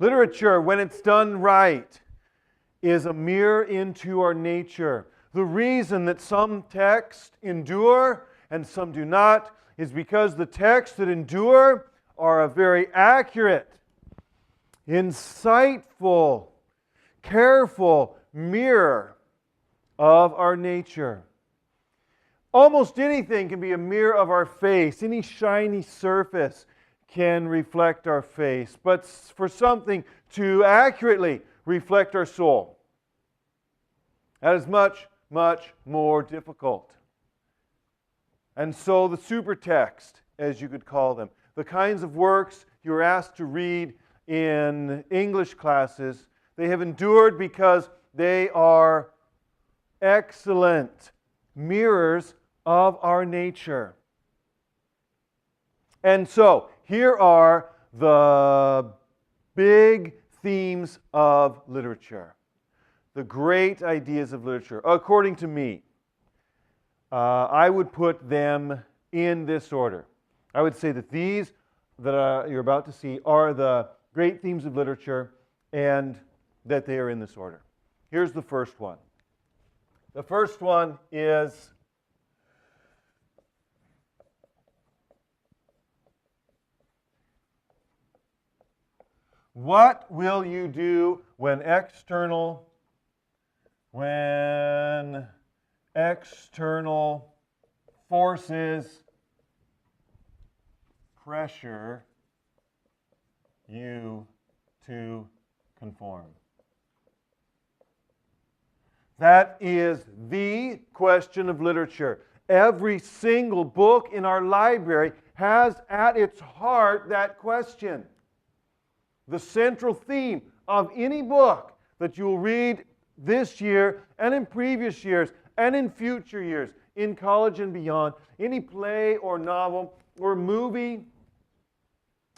Literature, when it's done right, is a mirror into our nature. The reason that some texts endure and some do not is because the texts that endure are a very accurate, insightful, careful mirror of our nature. Almost anything can be a mirror of our face. Any shiny surface can reflect our face. But for something to accurately reflect our soul, that is much, much more difficult. And so the supertext, as you could call them, the kinds of works you're asked to read in English classes, they have endured because they are excellent mirrors of our nature. And so, here are the big themes of literature, the great ideas of literature. According to me, I would put them in this order. I would say that these that you're about to see are the great themes of literature, and that they are in this order. Here's the first one. The first one is what will you do when external forces pressure you to conform? That is the question of literature. Every single book in our library has at its heart that question. The central theme of any book that you will read this year and in previous years and in future years, in college and beyond, any play or novel or movie,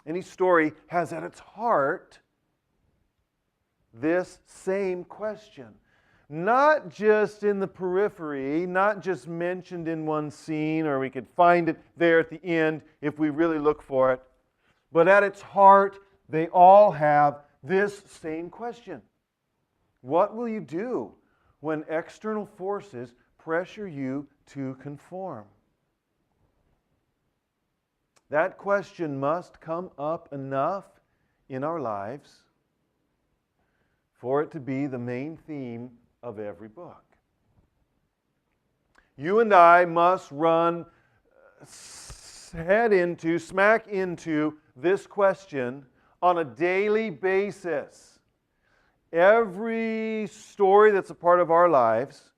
any story has at its heart this same question. Not just in the periphery, not just mentioned in one scene, or we could find it there at the end if we really look for it, but at its heart, they all have this same question. What will you do when external forces pressure you to conform? That question must come up enough in our lives for it to be the main theme of every book. You and I must run smack into this question on a daily basis. Every story that's a part of our lives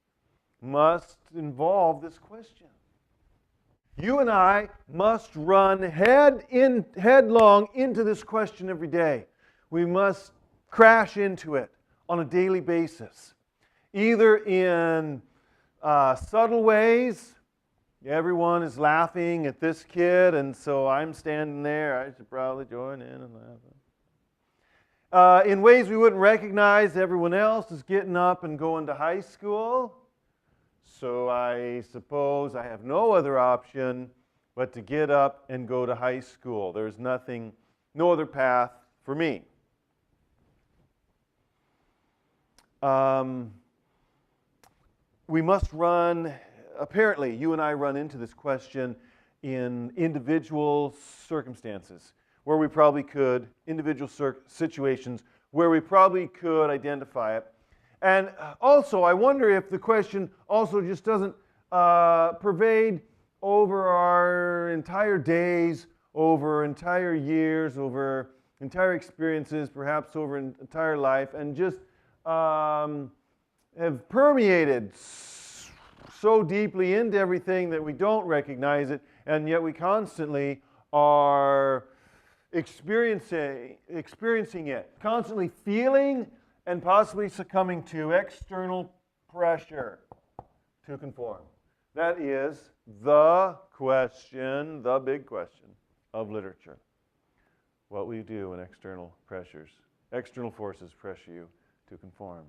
must involve this question. You and I must run headlong into this question every day. We must crash into it on a daily basis. Either in subtle ways, everyone is laughing at this kid, and so I'm standing there, I should probably join in and laugh. In ways we wouldn't recognize, everyone else is getting up and going to high school, so I suppose I have no other option but to get up and go to high school. There's no other path for me. We must apparently, you and I run into this question in individual circumstances where we probably could, individual situations where we probably could identify it. And also, I wonder if the question also just doesn't pervade over our entire days, over entire years, over entire experiences, perhaps over an entire life, and just have permeated so deeply into everything that we don't recognize it, and yet we constantly are experiencing it, constantly feeling and possibly succumbing to external pressure to conform. That is the question, the big question of literature. What will you do when external forces pressure you to conform?